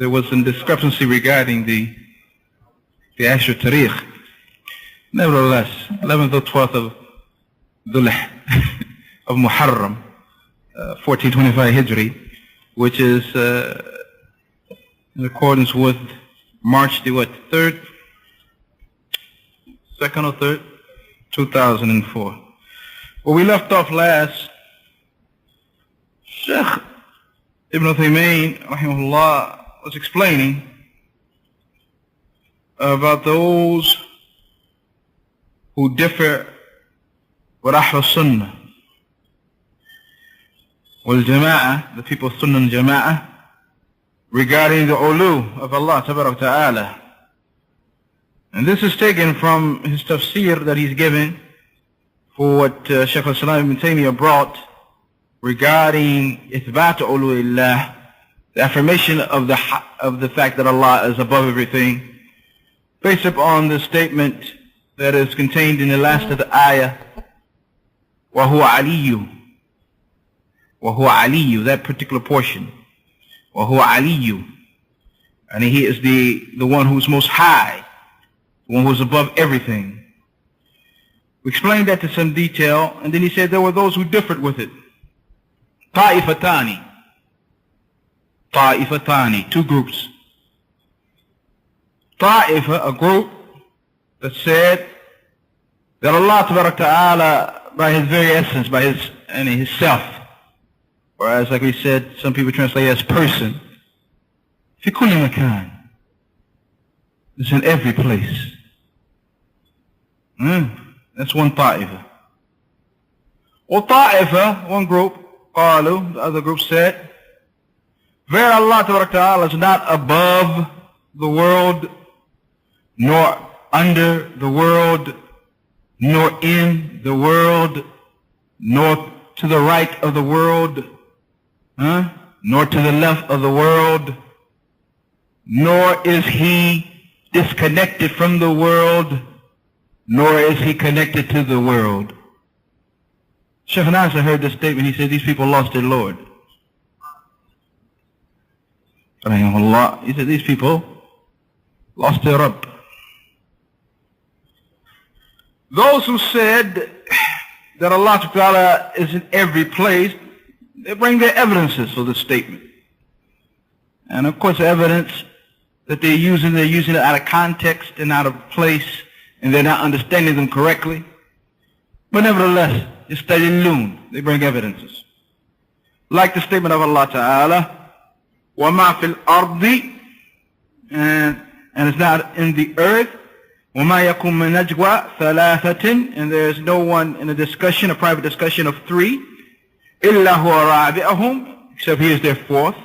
there was some discrepancy regarding the actual tariq. Nevertheless, 11th or 12th of of Muharram, 1425 Hijri, which is in accordance with March the 3rd, 2nd or 3rd, 2004. Where we left off last, Sheikh Ibn Taymiyyah, rahimahullah, was explaining about those who differ with al-Sunnah, al-Jama'ah, the people of Sunnah and Jama'ah, regarding the ulu of Allah Ta'ala. And this is taken from his tafsir that he's given for what Shaykh al-Islam Ibn Taymiyyah brought regarding ithbat uluillah, the affirmation of the fact that Allah is above everything, based upon the statement that is contained in the last of the ayah, وَهُوَ عَلِيُّ, وَهُوَ عَلِيُّ, that particular portion, وَهُوَ عَلِيُّ, and he is the one who's most high, the one who's above everything. We explained that to some detail, and then he said there were those who differed with it. Ta'ifatani, two groups. Ta'ifa, a group that said that Allah Ta'ala, by His very essence, by His self, whereas like we said, some people translate as person, fi kulli makan, it's in every place. That's one ta'ifa. Or ta'ifa, one group, qalu, the other group said, where Allah Ta'ala is not above the world, nor under the world, nor in the world, nor to the right of the world, nor to the left of the world, nor is He disconnected from the world, nor is He connected to the world. Shaykh Nasser heard this statement. He said these people lost their Lord. He said these people lost their Rabb. Those who said that Allah Ta'ala is in every place, they bring their evidences for this statement. And of course the evidence that they're using it out of context and out of place, and they're not understanding them correctly. But nevertheless, yastadillun, they bring evidences. Like the statement of Allah Ta'ala, وَمَا فِي الْأَرْضِ, and it's not in the earth, وَمَا يَكُمْ مِنْ نَجْوَى ثَلَاثَةٍ, and there is no one in a discussion, a private discussion of three, إِلَّا هُوَ رَابِعَهُمْ, except he is their fourth,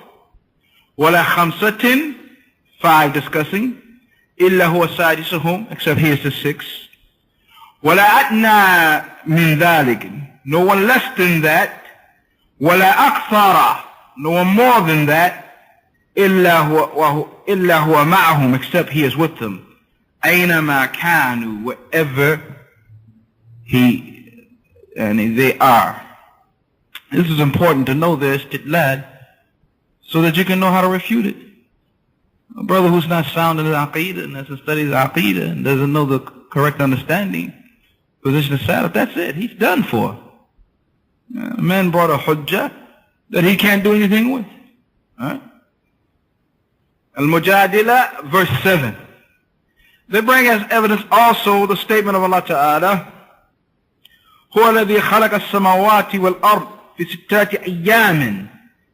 وَلَا خَمْسَةٍ, five discussing, إِلَّا هُوَ سَادِسُهُمْ, except he is the sixth, وَلَا أَدْنَى مِنْ ذَلِكَ, no one less than that, وَلَا أَكْثَرَ, no one more than that, إِلَّا هُوَ مَعَهُمْ, except he is with them. أَيْنَمَا كَانُوا, wherever they are. This is important to know this, istidlal, so that you can know how to refute it. A brother who's not sound in his Aqidah and doesn't study his Aqidah and doesn't know the correct understanding, position of Salaf, that's it. He's done for. A man brought a hujjah that he can't do anything with. Al-Mujadila, verse 7. They bring as evidence also the statement of Allah Ta'ala, هُوَ الَّذِي خَلَقَ السَّمَاوَاتِ وَالْأَرْضِ فِي سِتَّةِ أَيَّامٍ.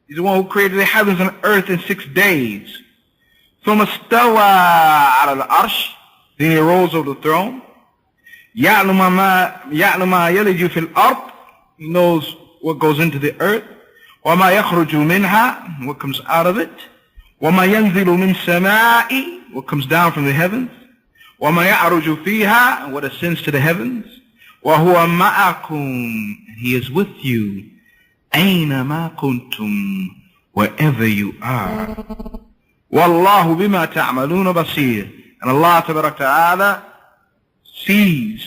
He's the one who created the heavens and earth in 6 days. ثُمَّ اسْتَوَى عَلَى الْعَرْشِ, then he rose over the throne. يَعْلُمَ مَا يَلِجُ فِي الْأَرْضِ, he knows what goes into the earth. وَمَا يَخْرُجُ مِنْهَا, what comes out of it. وَمَا يَنْزِلُ مِنْ سَمَاءِ, what comes down from the heavens. وَمَا يَعْرُجُ فِيهَا, what ascends to the heavens. وَهُوَ مَعَكُمْ, he is with you. أَيْنَمَا كُنْتُمْ, wherever you are. وَاللَّهُ بِمَا تَعْمَلُونَ بَصِيرٌ, and Allah Ta'ala sees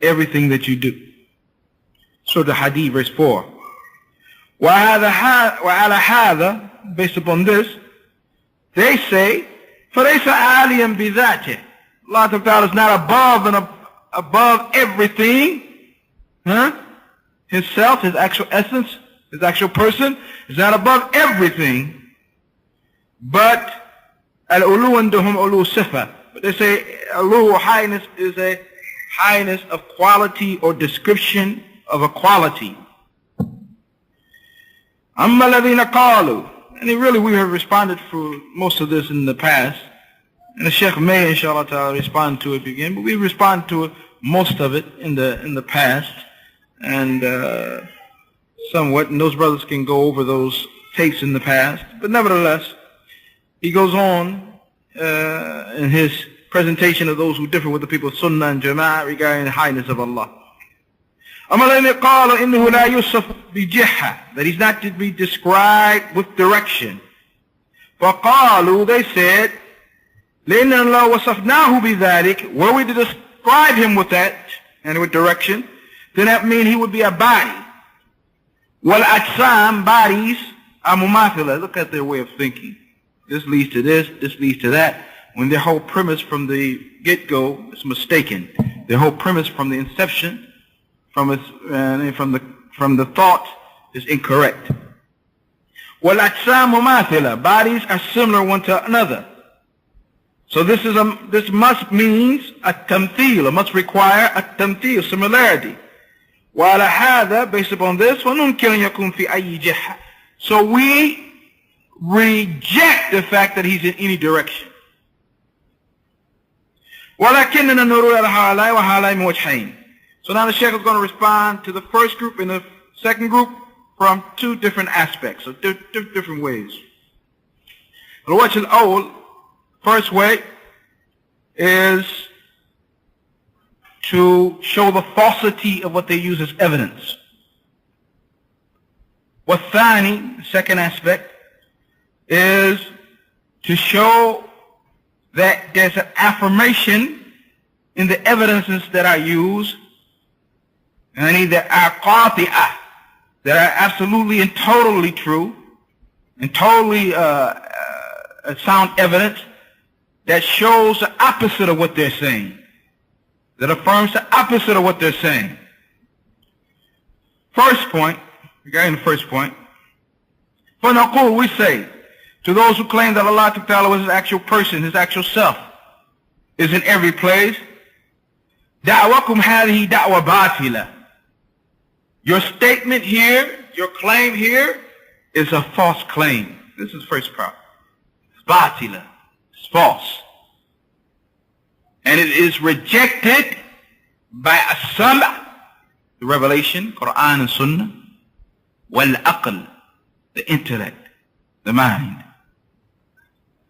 everything that you do. Surah Al-Hadid, verse 4. وَعَلَى هَذَا, based upon this, they say, فَلَيْسَ عَالِيًا بِذَاتِهِ. Allah Ta'ala is not above everything. Himself, his actual essence, his actual person is not above everything. But al-ulu indahum ulu sifa. But they say ulu, highness, is a highness of quality or description of a quality. Amma alladhina qalu. And really we have responded for most of this in the past. And the Sheikh may, inshallah ta'ala, respond to it again. But we respond to it, most of it, in the past. And somewhat, and those brothers can go over those tapes in the past. But nevertheless, he goes on in his presentation of those who differ with the people of Sunnah and Jama'ah regarding the highness of Allah. That he's not to be described with direction. فَقَالُوا, they said, لَإِنَّ اللَّهَ وَصَفْنَاهُ بِذَلِكَ. Were we to describe him with that, and with direction, then that means he would be a body. وَالْأَجْسَامِ, bodies, are mumathila. Look at their way of thinking. This leads to this leads to that. When their whole premise from the get-go is mistaken. Their whole premise from the inception, from the thought, is incorrect. وَالْأَجْسَامِ مُمَاثِلَةً. Bodies are similar one to another. So this must means a tamthil, it must require a tamthil, similarity. وَعَلَى هَذَا, based upon this, وَنُنْكِرُ يَكُنْ فِي أَيِّ جِهَةٍ. So we reject the fact that he's in any direction. وَلَكِنَّنَا نُرُوا الْحَالَيْ وَحَالَيْ مِنْ وَجْهَيْنِ. So now the Shaykh is going to respond to the first group and the second group from two different aspects, or different ways. الوجه الأول, first way, is to show the falsity of what they use as evidence. والثاني, the second aspect, is to show that there's an affirmation in the evidences that are used, and either are qati'ah, that are absolutely and totally true, and totally sound evidence, that shows the opposite of what they're saying, that affirms the opposite of what they're saying. First point, regarding the first point, فَنَقُولُ, we say, to those who claim that Allah Ta'ala was his actual person, his actual self, is in every place, دَعْوَكُمْ هَذِهِ دَعْوَ بَاطِلَةً. Your statement here, your claim here, is a false claim. This is the first part. It's batila. It's false. And it is rejected by as-sam', the revelation, Qur'an and Sunnah, wal-aql, the intellect, the mind.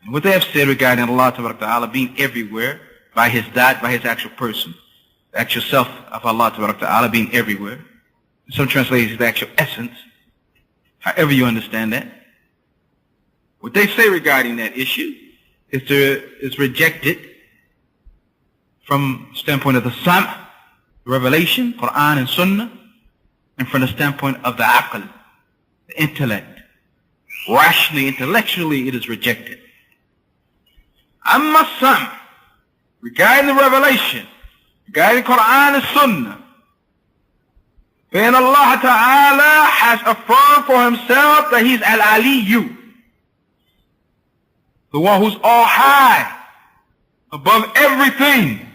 And what they have said regarding Allah Ta'ala being everywhere, by his dhat, by his actual person, the actual self of Allah Ta'ala being everywhere. Some translations, the actual essence, however you understand that. What they say regarding that issue is rejected from the standpoint of the sam', the revelation, Qur'an and Sunnah, and from the standpoint of the aql, the intellect. Rationally, intellectually, it is rejected. Amma sam', regarding the revelation, regarding Qur'an and Sunnah, when Allah Ta'ala has affirmed for himself that he's al-Aliyu, the one who's all high, above everything.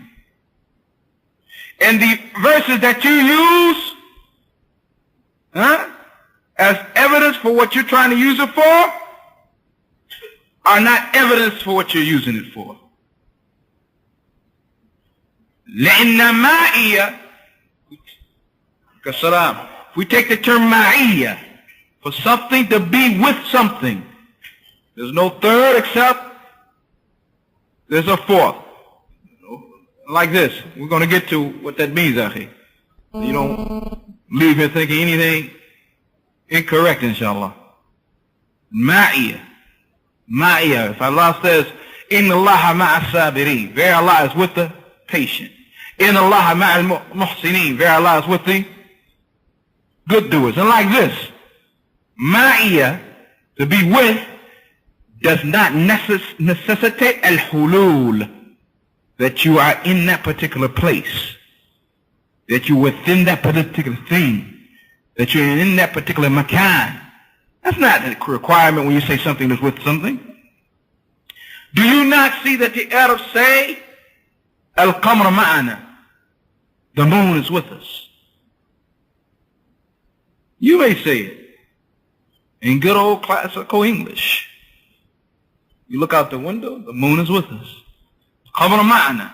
And the verses that you use as evidence for what you're trying to use it for are not evidence for what you're using it for. لأن مائية, if we take the term ma'iyya, for something to be with something, there's no third except there's a fourth. Like this. We're going to get to what that means, Akhi. You don't leave here thinking anything incorrect, inshallah. Ma'iyya. Ma'iyya. If Allah says, Inna Allaha ma'as-sabirin, very Allah is with the patient. Inna Allaha ma'al-muhsinin, very Allah is with the good doers. And like this, ma'iyya, to be with, does not necessitate al-hulul, that you are in that particular place, that you're within that particular thing, that you're in that particular makan. That's not a requirement when you say something is with something. Do you not see that the Arabs say, al-qamar ma'ana, the moon is with us? You may say it in good old classical English. You look out the window, the moon is with us. Qamar ma'ana.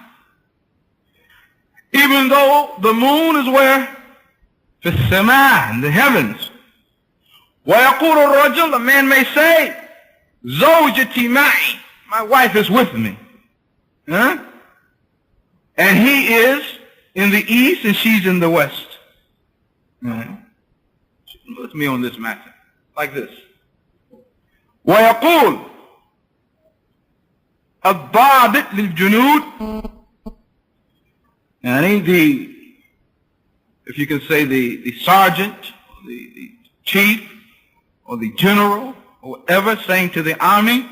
Even though the moon is where? في السماء, in the heavens. ويقول الرجل, a man may say, زوجتي معي, my wife is with me. Huh? And he is in the east and she's in the west. She's with me on this matter. Like this. ويقول الضابط للجنود, and if you can say the sergeant, the chief, or the general, or whatever, saying to the army,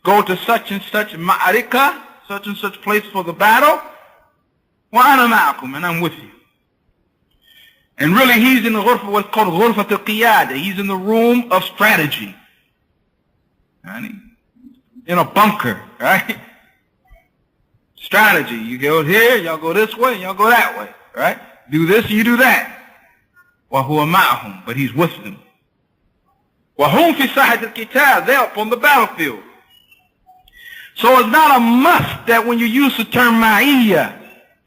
go to such and such ma'arika, such and such place for the battle, وَأَنَا مَعَكُمْ, and I'm with you. And really he's in the ghurfa, what's called ghurfa al-qiyada. He's in the room of strategy. In a bunker, right? Strategy. You go here, y'all go this way, y'all go that way, right? Do this, you do that. وَهُوَ مَعَهُمْ, but he's with them. وَهُمْ فِي سَاحَةِ الْقِتَالِ, they're up on the battlefield. So it's not a must that when you use the term ma'iyya,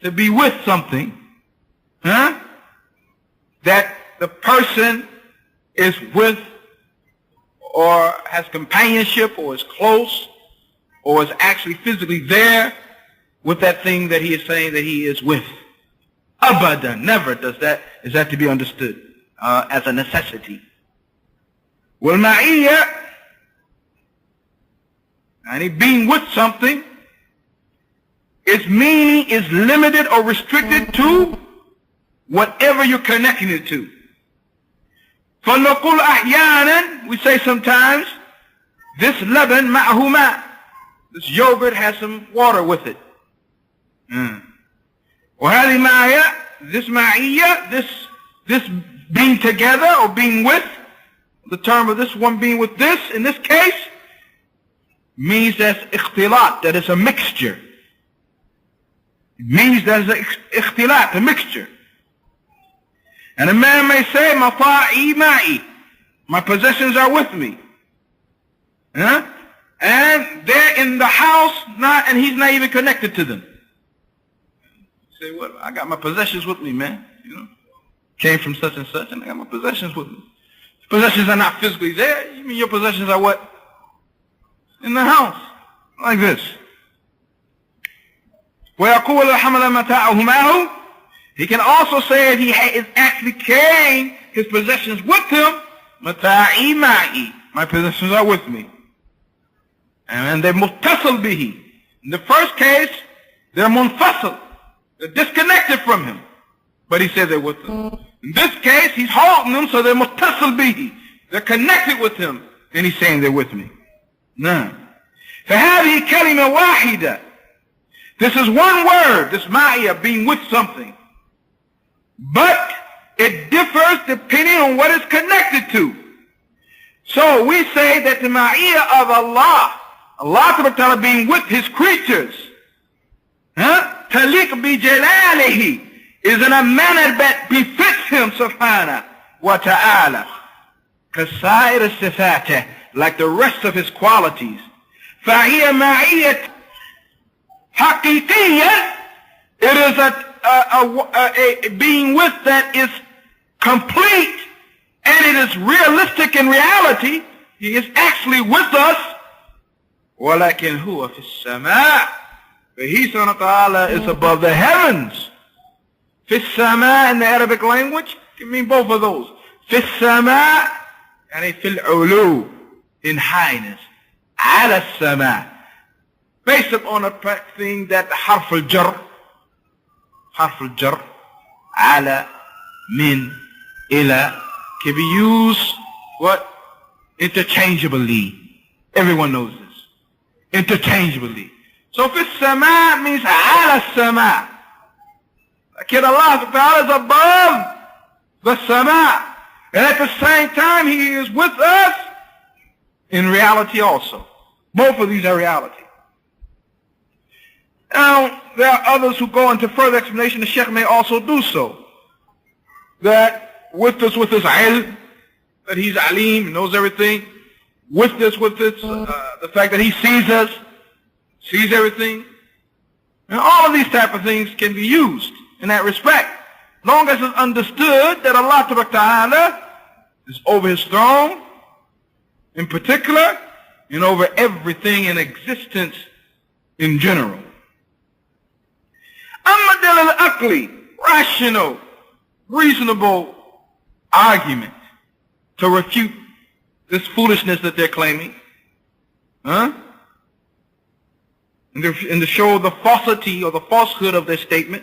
to be with something, that the person is with or has companionship or is close or is actually physically there with that thing that he is saying that he is with. Abadan, never is that to be understood as a necessity. Well, ma'iyya, and being with something, its meaning is limited or restricted to whatever you're connecting it to. فَلْنَقُلْ أَحْيَانًا, we say sometimes, this laban ma'ahu ma', this yogurt has some water with it. وَهَذِي مَعِيَّةٌ, this ma'iyya, this being together or being with, the term of this one being with this, in this case, means that's ikhtilat, that is a mixture. It means there's an ikhtilat, a mixture. And a man may say, mata'i ma'i, my possessions are with me. And they're in the house, and he's not even connected to them. You say, well, I got my possessions with me, man. Came from such and such, and I got my possessions with me. Possessions are not physically there. You mean your possessions are what? In the house. Like this. وَيَقُولُ الْحَمَلَ مَتَاعُهُ مَعَهُ, he can also say that he is actually carrying his possessions with him. مَتَاعِي مَعِي, my possessions are with me. And they're مُتَّصِل بِهِ. In the first case, they're munfasil. They're disconnected from him. But he said they're with him. In this case, he's holding them, so they're مُتَّصِل بِهِ. They're connected with him. And he's saying they're with me. No. فَهَذِهِ كَلِمَةٌ وَاحِدَةٌ. This is one word, this ma'iyah, being with something. But it differs depending on what it's connected to. So we say that the ma'iyah of Allah Ta'ala being with his creatures, taliq bi jalalihi, is in a manner that befits him subhanahu wa ta'ala. Kasair sifatih, like the rest of his qualities. فَهِيَ مَعِيَّةٌ حَقِيقِيَّةٌ, it is a being with that is complete, and it is realistic in reality. He is actually with us. وَلَكِنْ هُوَ فِي السَّمَاءِ, but he subhanahu wa ta'ala is above the heavens. فِي السَّمَاء in the Arabic language can mean both of those. فِي السَّمَاء يعني في العلو, in highness. على السماء, based upon a thing that حرف الجر على من إلى can be used interchangeably. Everyone knows this. interchangeably. So if it's sama, means ala sama. Like Allah subhanahu wa ta'ala is above the sama. And at the same time, He is with us in reality also. Both of these are reality. Now, there are others who go into further explanation. The Sheikh may also do so. That with us, with his ilm, that He's alim, knows everything. With this, the fact that He sees us, sees everything. And all of these type of things can be used in that respect. Long as it's understood that Allah Ta'ala is over His throne, in particular, and over everything in existence in general. Amadil al-Aqli, rational, reasonable argument to refute this foolishness that they're claiming. And to show the falsity or the falsehood of their statement.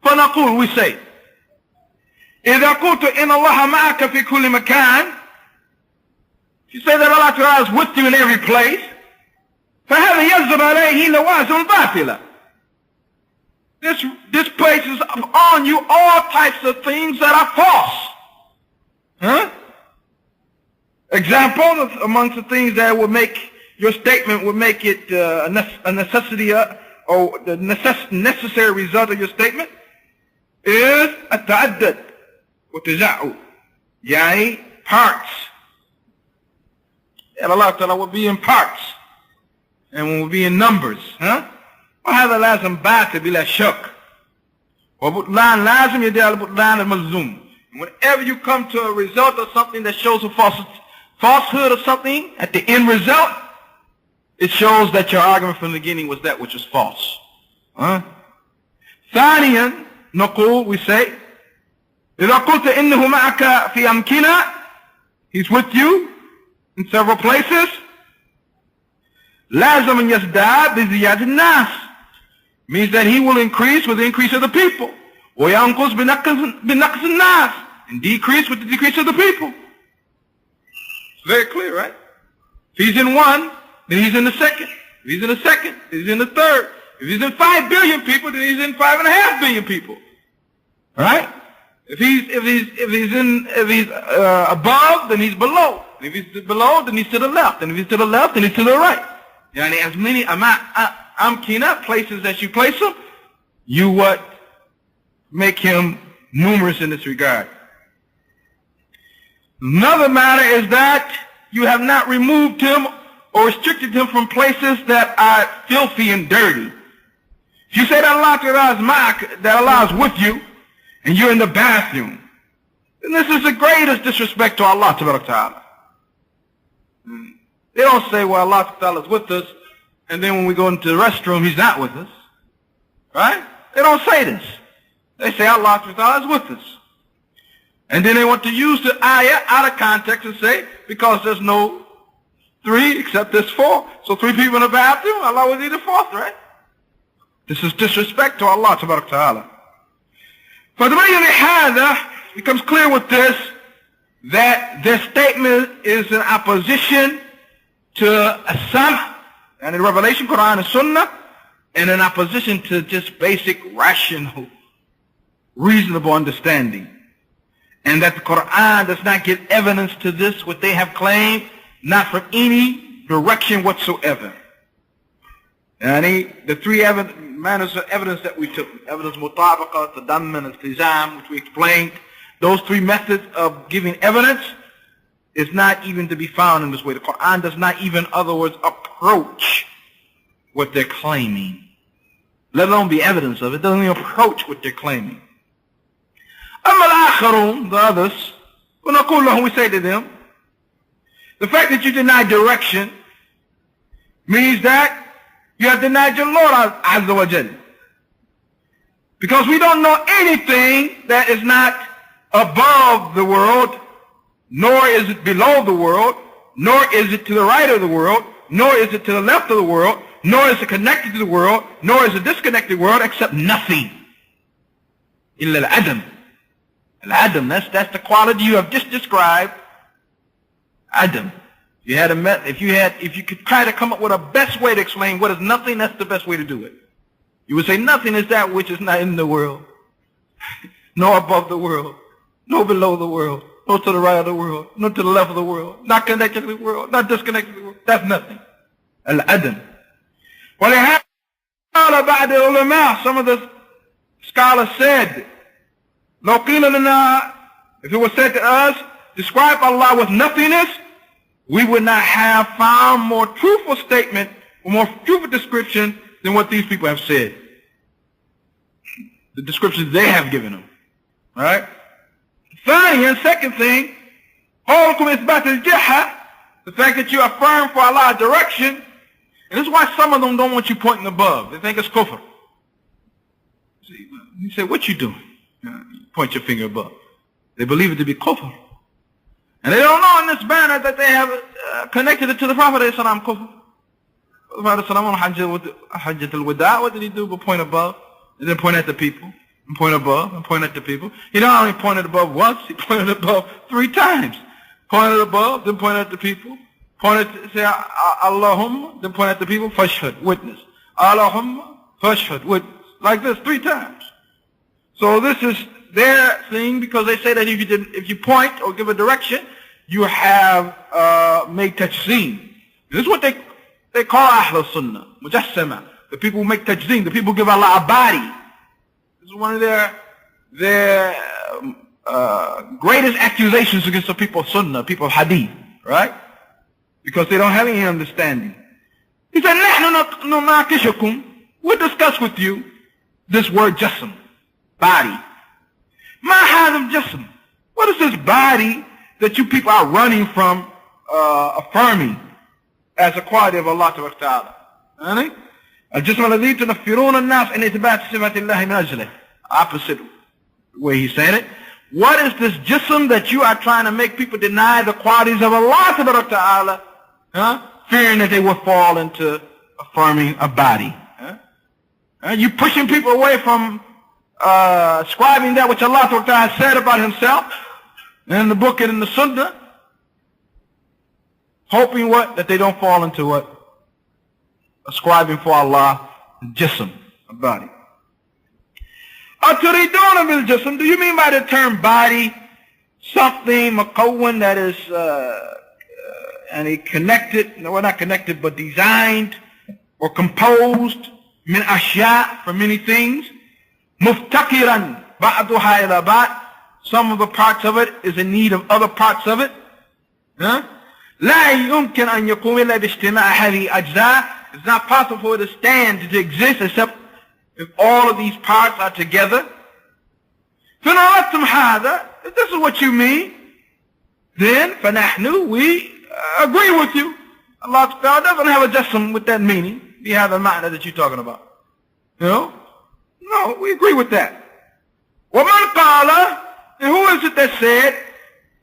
فنقول, we say, إذا قلت إن الله معك في كل مكان, if you say that Allah Ta'ala is with you in every place, فهذا يجب عليه لوازم الباطلة. This places on you all types of things that are false. Example, amongst the things that would make your statement, would make it a necessity or the necessary result of your statement is التعدد وتجعل, يعني parts. And Allah Ta'ala will be in parts and will be in numbers. وهذا لازم باطل بلا شك. وبطلان لازم يدل على بطلان الملزوم. Whenever you come to a result of something that shows a falsehood of something, at the end result, it shows that your argument from the beginning was that which was false. ثانيا نقول, we say, إذا قلت إنه معك في أمكنة, He's with you in several places, لازم أن يزداد بزيادة الناس, means that He will increase with the increase of the people, وينقص بنقص الناس, and decrease with the decrease of the people. It's very clear, right? If He's in one, then He's in the second. If He's in the second, then He's in the third. If He's in 5 billion people, then He's in 5.5 billion people. Right? If he's above, then He's below. And if He's below, then He's to the left. And if He's to the left, then He's to the right. Yani as many amkina, places as you place Him, you what? Make Him numerous in this regard. Another matter is that you have not removed Him or restricted Him from places that are filthy and dirty. If you say that Allah is with you, and you're in the bathroom, then this is the greatest disrespect to Allah Ta'ala. They don't say, well, Allah Ta'ala is with us, and then when we go into the restroom, He's not with us. Right? They don't say this. They say Allah Ta'ala is with us. And then they want to use the ayah out of context and say, because there's no 3 except there's 4. So 3 people in the bathroom, Allah was either 4th, right? This is disrespect to Allah Ta'ala. It becomes clear with this that their statement is in opposition to As-Sam' and in Revelation, Qur'an, and Sunnah, and in opposition to just basic, rational, reasonable understanding. And that the Qur'an does not give evidence to this, what they have claimed, not from any direction whatsoever. The 3 manners of evidence that we took, evidence mutabaqa, tadammun, and iltizam, which we explained, those 3 methods of giving evidence is not even to be found in this way. The Qur'an does not even, in other words, approach what they're claiming. Let alone be evidence of it. It doesn't even approach what they're claiming. The others, we say to them, the fact that you deny direction means that you have denied your Lord Azza wa Jal. Because we don't know anything that is not above the world, nor is it below the world, nor is it to the right of the world, nor is it to the left of the world, nor is it connected to the world, nor is it disconnected world, except nothing. Illa al-Adam. Al-Adam, that's the quality you have just described. Adam. If you could try to come up with a best way to explain what is nothing, that's the best way to do it. You would say nothing is that which is not in the world, nor above the world, nor below the world, nor to the right of the world, nor to the left of the world, not connected to the world, not disconnected to the world. That's nothing. Al-Adam. وَلِهَذَا قَالَ بَعْدِ الْعُلَمَاءِ, some of the scholars said, لَوْ قِيلَ لَنَا, if it was said to us, describe Allah with nothingness, we would not have found more truthful statement or more truthful description than what these people have said. The descriptions they have given them. Alright? Finally, second thing, قَوْلُكُمْ إِثْبَاتِ الْجِحَّةِ, the fact that you affirm for Allah direction, and this is why some of them don't want you pointing above. They think it's kufr. You say, what you doing? You point your finger above. They believe it to be kufr. And they don't know in this banner that they have connected it to the Prophet ﷺ kufr. The Prophet ﷺ on Hajjat al-Wada, what did he do but point above? And then point at the people, and point above, and point at the people. He not only pointed above once, he pointed above 3 times. Pointed above, then pointed at the people. Pointed to say, Allahumma, then point at the people, fashhad, witness. Allahumma, fashhad, witness. Like this 3 times. So this is their thing, because they say that if you point or give a direction, you have made tajzeen. This is what they call al-Sunnah, mujassama. The people who make tajzeen, the people who give Allah a body. This is one of their greatest accusations against the people of Sunnah, people of Hadith, right? Because they don't have any understanding. He said, نَحْنُ نُنَاقِشُكُمْ, we'll discuss with you this word jasm, body. مَا هَذَا الْجَسْمِ, what is this body that you people are running from affirming as a quality of Allah Ta'ala? الجسم الذي تنفرون الناس إن إثبات صفات الله من أجله. Opposite way he's saying it. What is this jism that you are trying to make people deny the qualities of Allah Ta'ala? Fearing that they will fall into affirming a body. You pushing people away from ascribing that which Allah Ta'ala said about himself in the book and in the Sunnah, hoping what? That they don't fall into what? Ascribing for Allah jism, a body. Aturiduna bil jism, do you mean by the term body something maqawwan that is connected, no, not connected, but designed or composed min ashya, from many things, muftakiran ba'duha ila ba'd, some of the parts of it is in need of other parts of it. لا يمكن أن يقوم إلا باجتماع هذه أجزاء. It's not possible for it to stand, to exist, except if all of these parts are together. فإن أردتم هذا, if this is what you mean, then فنحن, we agree with you. Allah doesn't have a jism with that meaning. We have the ma'na that you're talking about. You know? No, we agree with that. وَمَنْ قَالَ, and who is it that said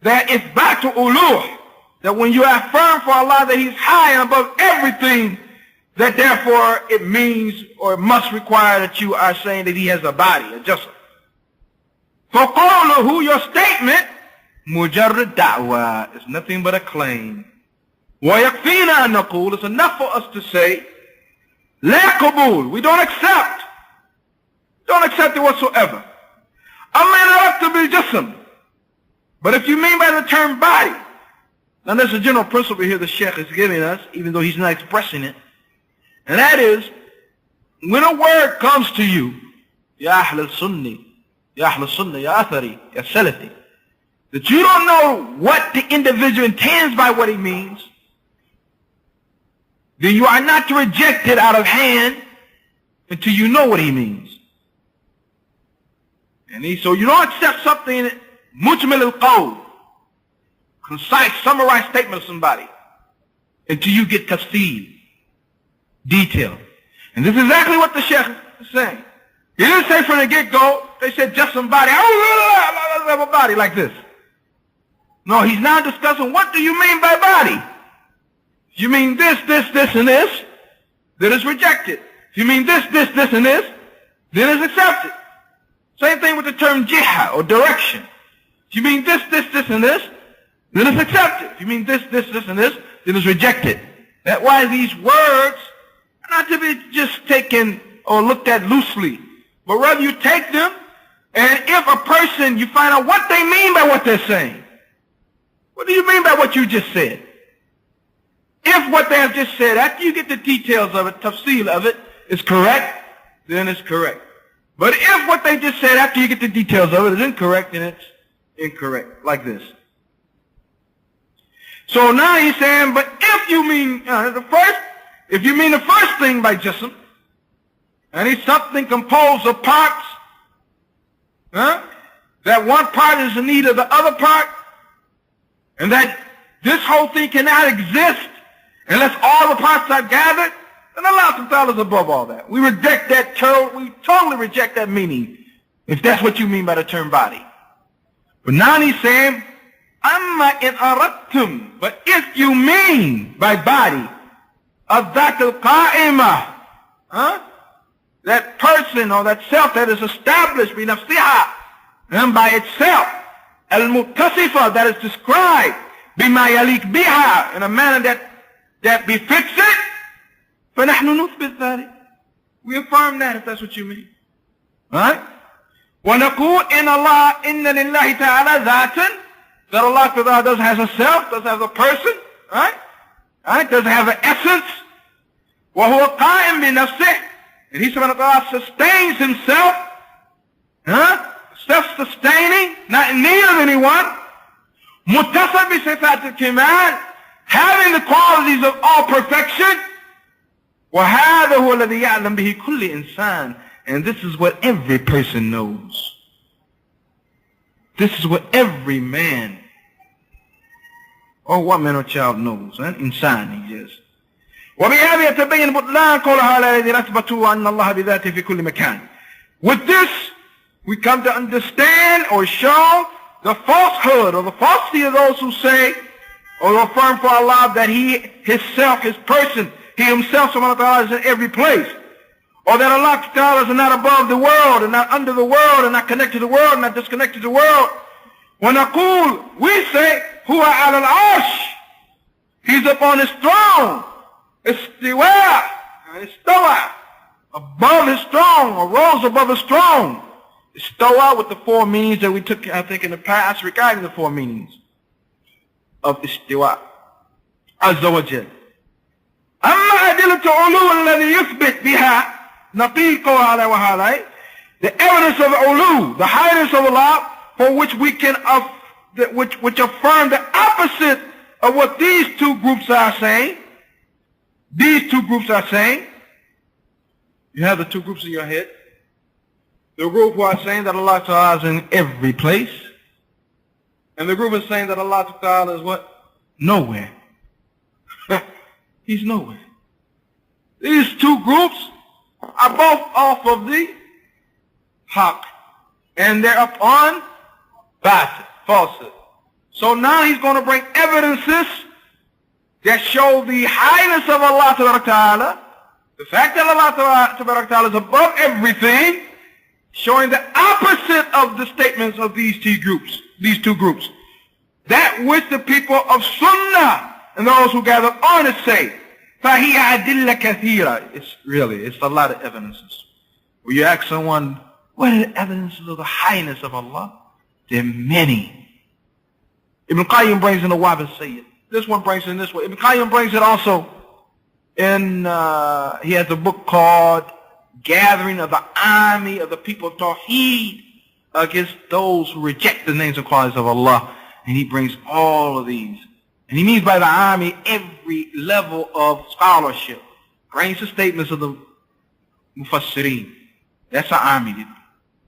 that إِثْبَاتُ uluh, that when you affirm for Allah that He's high and above everything, that therefore it means or it must require that you are saying that He has a body, a jism. فَقَوْلُهُ, your statement, مُجَرِّدْ دَعْوَى, is nothing but a claim. وَيَكْفِينَا أَن نَقُولُ, it's enough for us to say, لَا قَبُولُ, we don't accept it whatsoever. أَمَّا نَرَدْتُ بِالْجِسْمِ, but if you mean by the term body, now there's a general principle here the Sheikh is giving us, even though he's not expressing it, and that is, when a word comes to you, Ya Ahl al-Sunni, Ya Ahl al-Sunnah, Ya Athari, Ya Salafi, that you don't know what the individual intends by what he means, then you are not to reject it out of hand until you know what he means. And so you don't accept something, mujmal al-qawl, concise, summarized statement of somebody, until you get tafsir, detail. And this is exactly what the Sheikh is saying. He didn't say from the get-go, they said just somebody, let's have a body like this. No, he's now discussing, what do you mean by body? If you mean this, this, this, and this, then it's rejected. If you mean this, this, this, and this, then it's accepted. Same thing with the term jiha, or direction. If you mean this, this, this, and this, then it's accepted. If you mean this, this, this, and this, then it's rejected. That's why these words are not to be just taken or looked at loosely, but rather you take them, and if a person, you find out what they mean by what they're saying. What do you mean by what you just said? If what they have just said, after you get the details of it, tafsil of it, is correct, then it's correct. But if what they just said, after you get the details of it, is incorrect, then it's incorrect, like this. So now he's saying, but if you mean if you mean the first thing by jism, and it's something composed of parts, that one part is in need of the other part, and that this whole thing cannot exist unless all the parts are gathered, then Allah subhanahu wa ta'ala is above all that. We reject that term, we totally reject that meaning, if that's what you mean by the term body. But now he's saying, Amma in aradtum, but if you mean by body, al-dhat al-qa'imah, that person or that self that is established binafsiha, and by itself, al-muttasifa, that is described, bima yalik biha, in a manner that befits it, فَنَحْنُ نُثْبِتْ ذَلِكَ, we affirm that, if that's what you mean. Right? وَنَقُولْ إِنَّ اللَّهَ إِنَّ لِلَّهِ تَعَالَى ذَاتًا, that Allah doesn't have a self, doesn't have a person, right? Right? Doesn't have an essence. وَهُوَ قَائِمْ بِنَفْسِهِ, and He subhanahu wa ta'ala sustains Himself, self-sustaining, not in need of anyone. مُتَّصَفْ بِصِفَاتِ الْكِمَالِ, having the qualities of all perfection. وَهَذَا هُوَ الَّذِي يَعْلَمْ بِهِ كُلِّ إِنسَانٍ, and this is what every person knows. This is what every man or woman or child knows. Insan, he is. وَبِهَذَا يَتَبَيَّنُ بُطْلَانَ قَوْلَهَا الَّذِي أَثْبَتُوا أَنَّ اللَّهَ بِذَاتِهِ فِي كُلِّ مَكَانٍ. With this, we come to understand or show the falsehood or the falsity of those who say or affirm for Allah that He, Himself, His person, He Himself, subhanahu wa ta'ala, is in every place. Or that Allah ta'ala is not above the world and not under the world and not connected to the world and not disconnected to the world. وَنَقُولُ, we say, هُوَ عَلَى الْعَرْشِ, He's upon His throne. Istiwa, istawa, above His throne, or rose above His throne. Istawa, with the four meanings that we took, I think, in the past regarding the four meanings of istiwa. Azza wa Jal. أما أدلة علو الذي يثبت بها نقيق على وهذا, the evidence of ulu, the highness of Allah, for which we can which affirm the opposite of what these two groups are saying. These two groups are saying. You have the two groups in your head. The group who are saying that Allah Ta'ala is in every place, and the group is saying that Allah Ta'ala is what? Nowhere. He's nowhere. These two groups are both off of the haqq, and they're upon batil, falsehood. So now he's going to bring evidences that show the highness of Allah Ta'ala, the fact that Allah Ta'ala is above everything, showing the opposite of the statements of these two groups. That which the people of Sunnah and those who gather on it say, فَهِيَ أَدِلَّ كَثِيرًا. It's a lot of evidences. When you ask someone, what are the evidences of the highness of Allah? There are many. Ibn Qayyim brings in the Wahab al-Sayyid. This one brings in this one. Ibn Qayyim brings it also in, he has a book called Gathering of the Army of the People of Tawheed against those who reject the names and qualities of Allah. And he brings all of these. And he means by the army every level of scholarship. Brings the statements of the Mufassirin. That's an army.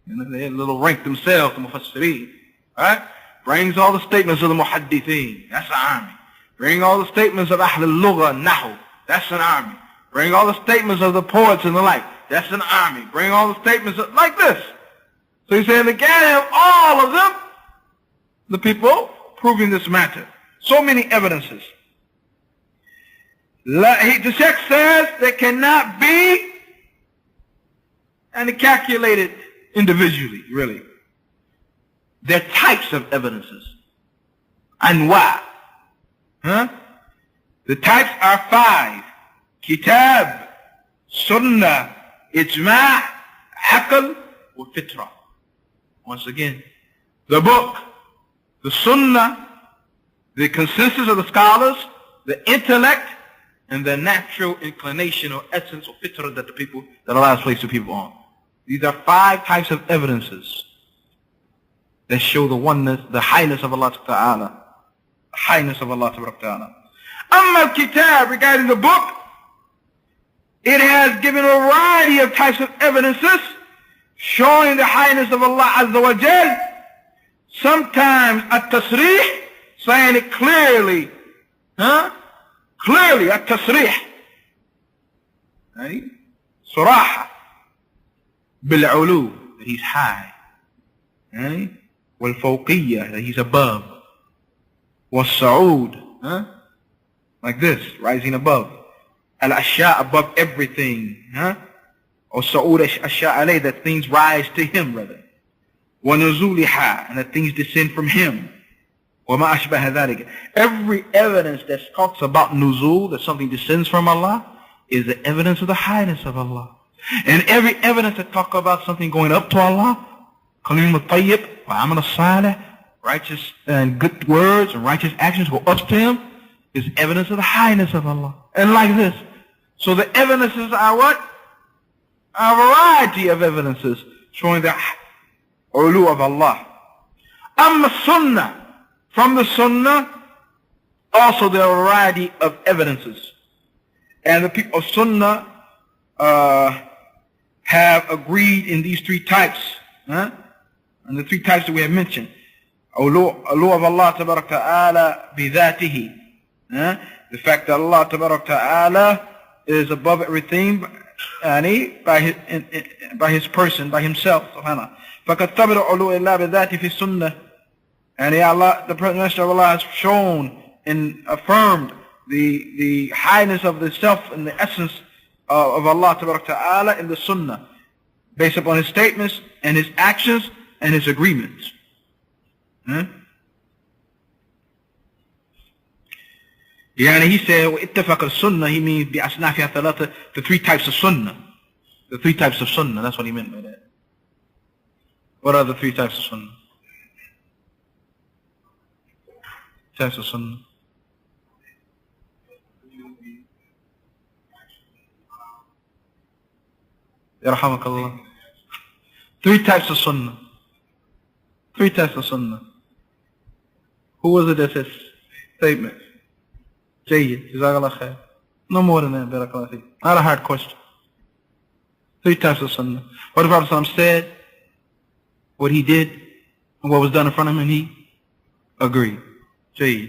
They little rank themselves, the Mufassirin. Right? Brings all the statements of the Muhaddithin. That's an army. Bring all the statements of Ahl al-Lugha, Nahu. That's an army. Bring all the statements of the poets and the like. That's an army. Bring all the statements of, like this. So he's saying the gathering of all of them, the people proving this matter. So many evidences. The Sheikh says they cannot be and calculated individually, really. They're types of evidences. And why? The types are 5. Kitab, Sunnah, Ijma', Aql, or Fitra. Once again, the book, the Sunnah, the consensus of the scholars, the intellect, and the natural inclination or essence or fitra that Allah has placed the people on. These are 5 types of evidences that show the oneness, the highness of Allah Ta'ala. The highness of Allah Ta'ala. Al-Kitab, regarding the book, it has given a variety of types of evidences showing the highness of Allah Azza wa Jal. Sometimes at-tasrih, saying it clearly, clearly at-tasrih, right? Suraha, bil-ulu, that he's high, right? Wal-fawqiyyah, that he's above, wal-sa'ud, like this, rising above, al-ashya, above everything, or sa'ud ashya alayh, that things rise to him, rather, wa-nuzuliha, and that things descend from him. وَمَا أَشْبَهَ ذَلِكَ. Every evidence that talks about nuzul, that something descends from Allah, is the evidence of the highness of Allah. And every evidence that talks about something going up to Allah, kalim al-tayyib, wa-amal al-salih, righteous and good words and righteous actions go up to him, is evidence of the highness of Allah. And like this. So the evidences are what? A variety of evidences showing the ulu of Allah. Amma sunnah. From the Sunnah, also there are a variety of evidences. And the people of Sunnah have agreed in these 3 types. And the 3 types that we have mentioned. Ulu of Allah Tabarak Ta'ala bidhatihi. The fact that Allah Tabarak Ta'ala is above everything by his person, by himself. Subhanallah. فَقَدْ تَبِرُ عُلُوِ اللَّهِ بِذَاتِ فِي السُّنَّةِ. And Allah, the Messenger of Allah has shown and affirmed the highness of the self and the essence of Allah Ta'ala in the Sunnah, based upon his statements and his actions and his agreements. Yani he said, وَإِتَّفَقَ السُنَّة, he means بِأَصْنَافِهَا ثَلَاثَةً, the 3 types of Sunnah. The 3 types of Sunnah, that's what he meant by that. What are the 3 types of Sunnah? Types of Sunnah. Yarhamakallah. 3 types of Sunnah. 3 types of Sunnah. Who was it that says statement? Jayyid. Jazakallah khair. No more than that. Barakallah feek. Not a hard question. 3 types of Sunnah. What the Prophet said, what he did, and what was done in front of him, and he agreed. Jayyid.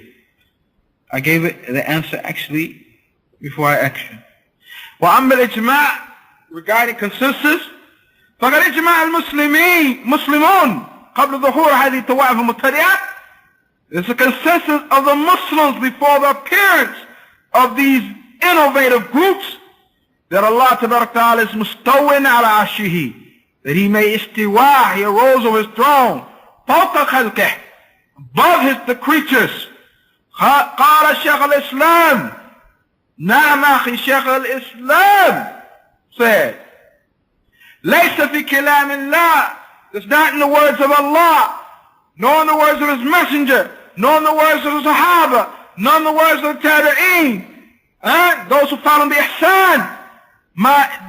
I gave it the answer actually before I asked you. وَأَمَّا الْإِجْمَاعِ, regarding consensus, فَقَدْ إِجْمَاعَ الْمُسْلِمُونَ قَبْلَ ظُهُورِ هَذِهِ الطَّوَائِفِ الْمُبْتَدِعَةِ. It's a consensus of the Muslims before the appearance of these innovative groups that Allah Ta'ala is mustawin ala arshihi, that he may istiwa, he arose on his throne, فَوْقَ خَلْقِهِ, above the creatures. قال الشيخ الإسلام, نعم أخي شيخ الإسلام said, ليس في كلام الله, it's not in the words of Allah, nor in the words of his messenger, nor in the words of the Sahaba, nor in the words of the Tabi'een, those who follow the ihsan,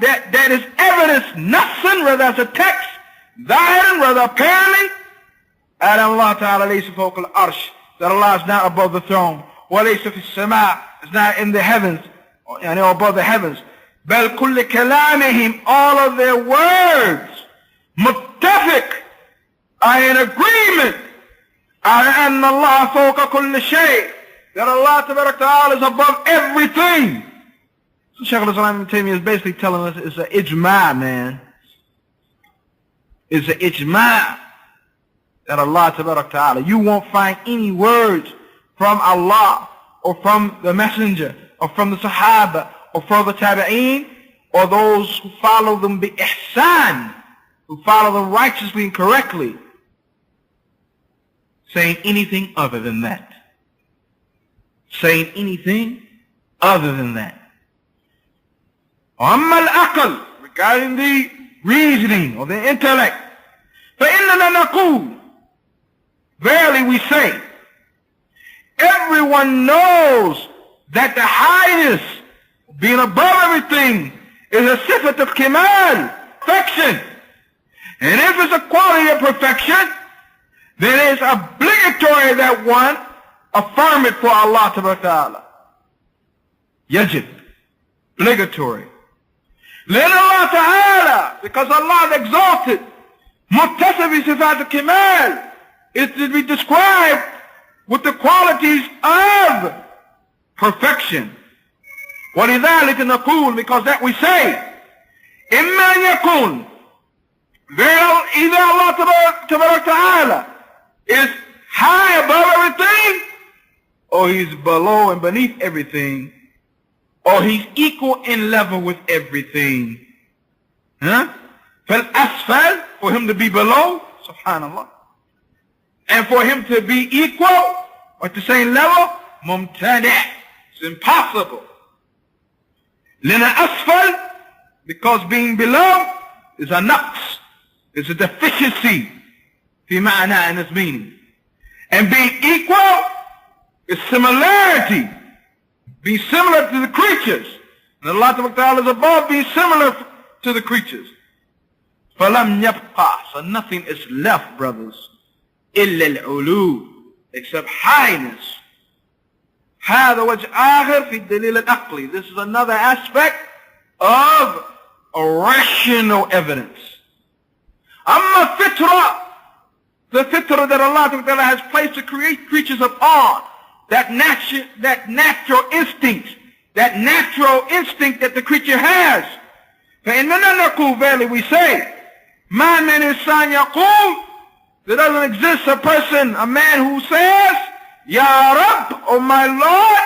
that is evidence, nassan, whether that's a text, zahiran, whether apparently, and Allah Ta'ala laysa fawqa al-arsh, that Allah is not above the throne, wa laysa fi as-sama', is not in the heavens, or above the heavens, bal kulli kalamihim, all of their words, muttafiq, are in agreement, and Allah fawqa kulli shay, that Allah Ta'ala is above everything. So Shaykh al-Islam Taymiyyah is basically telling us it's an ijma', man. It's an ijma'. That Allah Ta'ala, you won't find any words from Allah or from the Messenger or from the Sahaba or from the Tabi'een or those who follow them bi ihsan, who follow them righteously and correctly, saying anything other than that. Saying anything other than that. أما العقل, regarding the reasoning or the intellect, فإننا نقول, verily we say, everyone knows that the highness, being above everything, is a sifat of kemal, perfection. And if it's a quality of perfection, then it's obligatory that one affirm it for Allah Ta'ala. Yajib, obligatory. Let Allah Ta'ala, because Allah is exalted, muttasif bi sifat al-kemal, is to be described with the qualities of perfection. وَلِذَلِكَ نَقُولُ, because that we say, إِمَّا يَكُونُ, either Allah Ta'ala is high above everything, or he's below and beneath everything, or he's equal in level with everything. فَالْأَسْفَلْ, for him to be below, subhanallah, and for him to be equal, or at the same level, مُمْتَنِعْ, it's impossible. لِنَا أَسْفَلْ, because being below is a naqs, is a deficiency, fi ma'na, in its meaning. And being equal is similarity, being similar to the creatures. And Allah Ta'ala is above being similar to the creatures. فَلَمْ يَبْقَى, so nothing is left, brothers, إِلَّا الْعُلُو, except highness. هذا وجه آخر في الدليل العقلي. This is another aspect of a rational evidence. أما fitra, the fitra that Allah Ta'ala has placed to create creatures upon, that natural instinct that the creature has. فإننا نقول, verily we say, ما من إنسان يقول, there doesn't exist a person, a man who says, Ya Rabb, oh my Lord,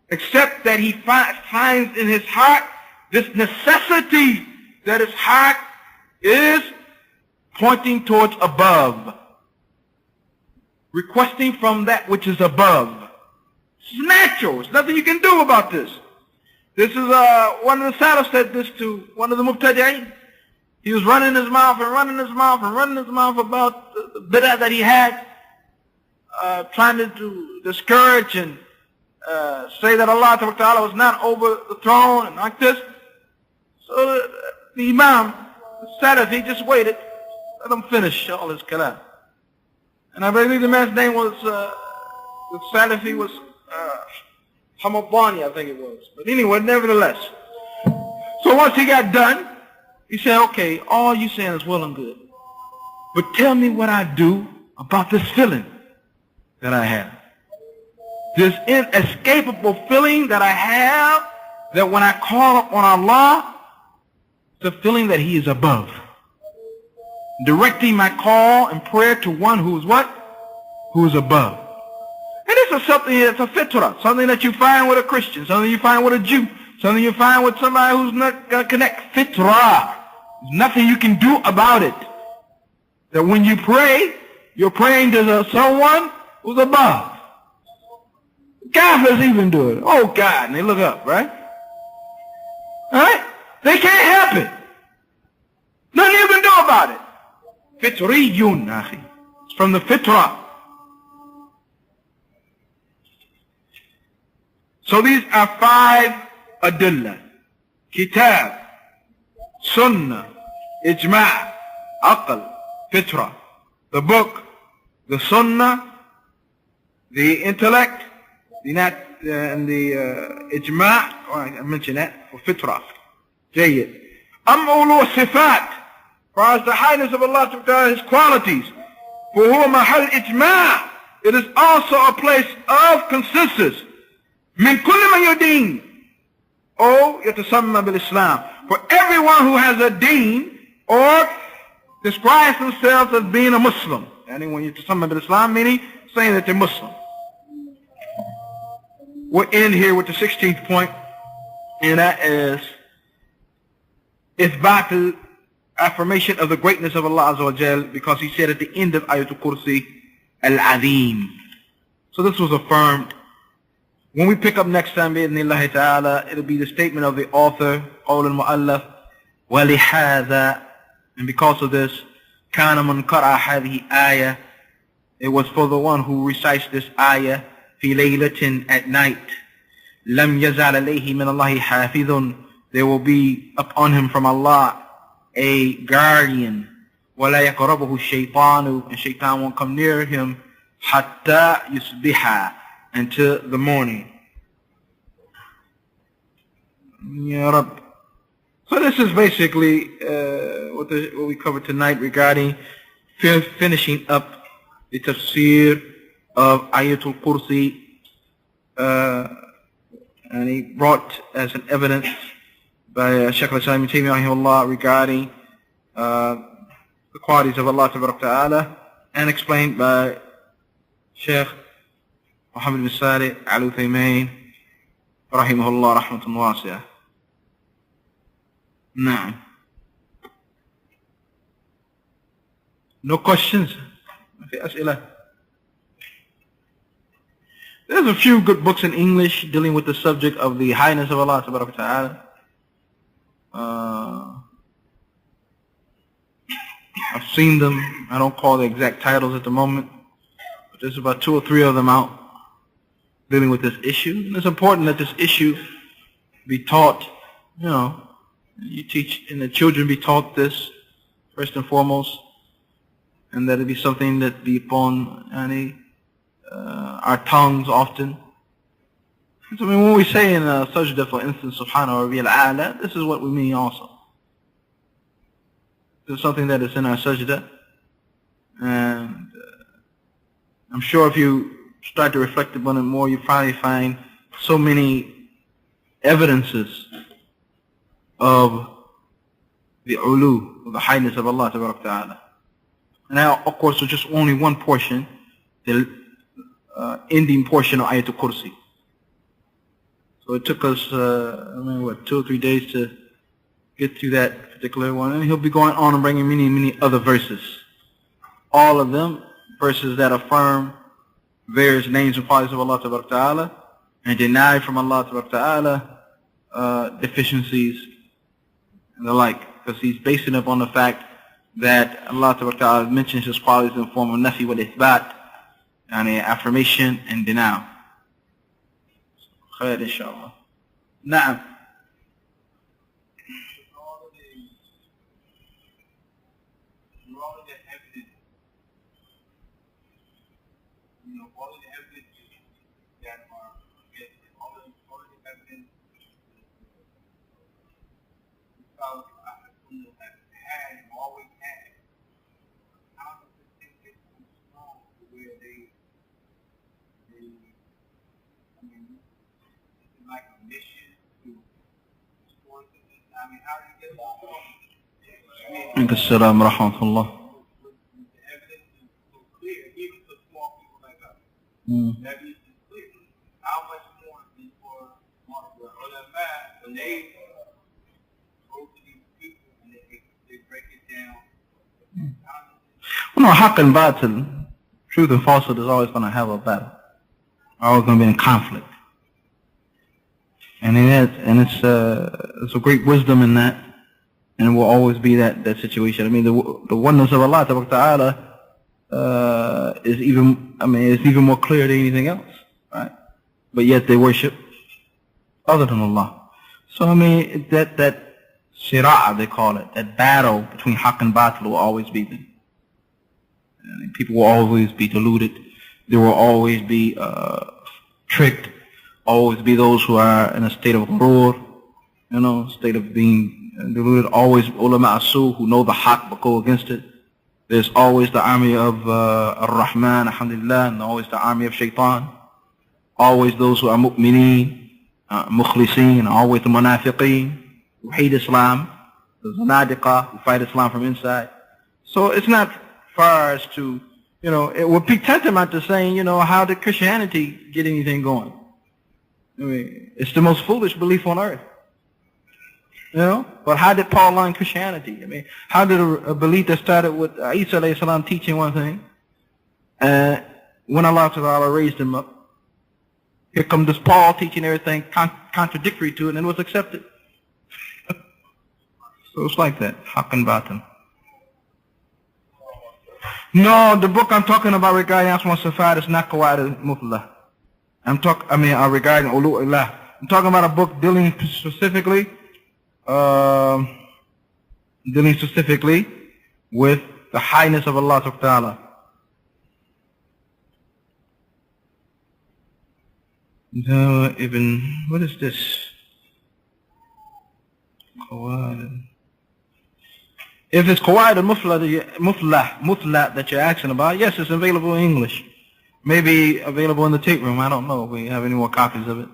except that he finds in his heart this necessity, that his heart is pointing towards above, requesting from that which is above. It's natural. There's nothing you can do about this. This is one of the Salaf said this to one of the Mubtadi'in. He was running his mouth about the bid'ah that he had, trying to discourage and say that Allah Ta'ala was not over the throne and like this. So the Imam, the Salaf, he just waited, let him finish all his kalam. And I believe the man's name was, the Salafi was Hamadani, I think it was. But anyway, nevertheless. So once he got done, he said, okay, all you saying is well and good, but tell me what I do about this feeling that I have. This inescapable feeling that I have, that when I call upon Allah, the feeling that He is above. Directing my call and prayer to one who is what? Who is above. And this is something that's a fitrah, something that you find with a Christian, something you find with a Jew, something you find with somebody who's not going to connect. Fitrah. There's nothing you can do about it. That when you pray, you're praying to someone who's above. Kafirs even do it. Oh God, and they look up, right? Alright? They can't help it. Nothing you can do about it. Fitriyun, akhi. It's from the fitrah. So these are 5 adillah. Kitab, Sunnah, Ijma', Aql, Fitrah. The book, the Sunnah, the intellect, and the Ijma', I mentioned that, for Fitrah. Jayyid. Ulu Sifat, for as the highness of Allah Ta'ala, His qualities. For huwa mahal ijma', it is also a place of consensus. Min kulli man yudeen, or yatasamma bil Islam. For everyone who has a deen, or describes themselves as being a Muslim. And when yatasamma bil Islam, meaning saying that they're Muslim. We'll end here with the 16th point, and that is Ithbat affirmation of the greatness of Allah Azza wa Jal, because He said at the end of Ayatul Kursi, Al-Azim. So this was affirmed When we pick up next time, bi'idhnillahi ta'ala, it'll be the statement of the author, قول المؤلف, وَلِهَذَا, and because of this, كَانَ مَنْ قَرَأَ هَذِهِ آيَةً, it was for the one who recites this ayah, فِي لَيْلَةٍ, at night, لَمْ يَزَعْلَ عَلَيْهِ مِنَ اللَّهِ حَافِظٌ, there will be upon him from Allah a guardian, وَلَا يَقْرَبُهُ الشَّيْطَانُ, and shaitan won't come near him, حَتَّى يُصْبِحَ, until the morning. Ya Rabb. So this is basically what we covered tonight regarding finishing up the tafsir of Ayatul Kursi, and he brought as an evidence by Shaykh al-Islam Taymiyyah regarding the qualities of Allah Ta'ala, and explained by Shaykh Muhammad bin Salih al-Uthaymin rahimahullah rahmatun wasi'ah. Naam. No questions? There's a few good books in English dealing with the subject of the highness of Allah Ta'ala. I've seen them. I don't call the exact titles at the moment, but there's about 2 or 3 of them out dealing with this issue. And it's important that this issue be taught, you teach, and the children be taught this first and foremost, and that it be something that be upon our tongues often. So, when we say in sajda, for instance, Subhanahu wa Ta'ala, this is what we mean also. It's something that is in our sajda, and I'm sure if you start to reflect upon it more, you probably find so many evidences of the ulu, of the highness of Allah Ta'ala. And now, of course, there's just only one portion, the ending portion of Ayatul Kursi. So it took us, 2 or 3 days to get to that particular one. And he'll be going on and bringing many, many other verses. All of them verses that affirm various names and qualities of Allah Ta'ala, and deny from Allah Ta'ala deficiencies and the like, because he's basing it upon the fact that Allah Ta'ala mentions his qualities in the form of nafi wal ithbat, and affirmation and denial. Khair, inshallah. Na'am. As-salam wa rahmatullah. How much more before the ulama, when they go to these people and they break it down? Well, no, haqq and batil, truth and falsehood is always going to have a battle. Always going to be in conflict. And it's a great wisdom in that, and it will always be that situation. I mean, the oneness of Allah Ta'ala is even more clear than anything else, right? But yet they worship other than Allah. So that sirah, they call it, that battle between haqq and batil will always be there. And people will always be deluded. There will always be tricked. Always be those who are in a state of ghurur, state of being deluded. Always ulama asu, who know the haqq but go against it. There's always the army of ar-Rahman, alhamdulillah, and always the army of shaitan. Always those who are mu'mineen, mukhliseen, always the munafiqeen, who hate Islam, the zanadiqa, who fight Islam from inside. So it's not far as to, it would be tantamount to saying, how did Christianity get anything going? It's the most foolish belief on earth. But how did Paul learn Christianity? How did a belief that started with Isa alayhi salam teaching one thing, when Allah Ta'ala raised him up, Here comes this Paul teaching everything contradictory to it, and it was accepted. So it's like that. Haqqan batin. No, the book I'm talking about regarding Asma Sifat is not Qawaid al-Muflah. Regarding Ulu'illah. I'm talking about a book dealing specifically with the highness of Allah subhanahu wa ta'ala. What is this? If it's Qawaid al-Muflah that you're asking about, yes, it's available in English. Maybe available in the tape room. I don't know if we have any more copies of it.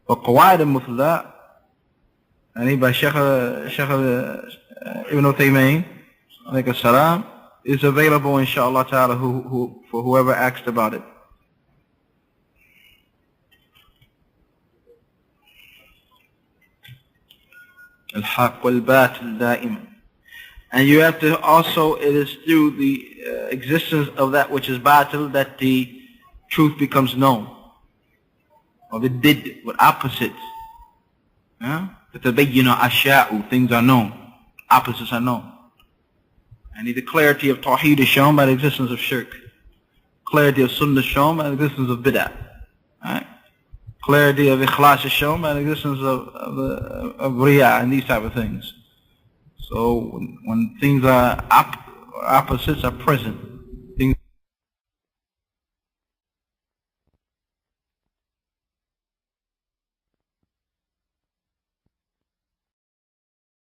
But Qawaid al-Muflah, and by Shaykh Ibn Taymiyyah, alayhi salam, is available, inshallah ta'ala, for whoever asked about it. Al-Haq wal-Batil da'im. And you have to also, it is through the existence of that which is batil that the truth becomes known. Or the did, with opposites. فَتَبَيِّنَ أَشْيَاءُ, things are known. Opposites are known. And the clarity of Tawheed is shown by the existence of Shirk. Clarity of Sunnah is shown by the existence of Bid'ah. Right? Clarity of Ikhlas is shown by the existence of Riyah and these type of things. So when things are opposites are present,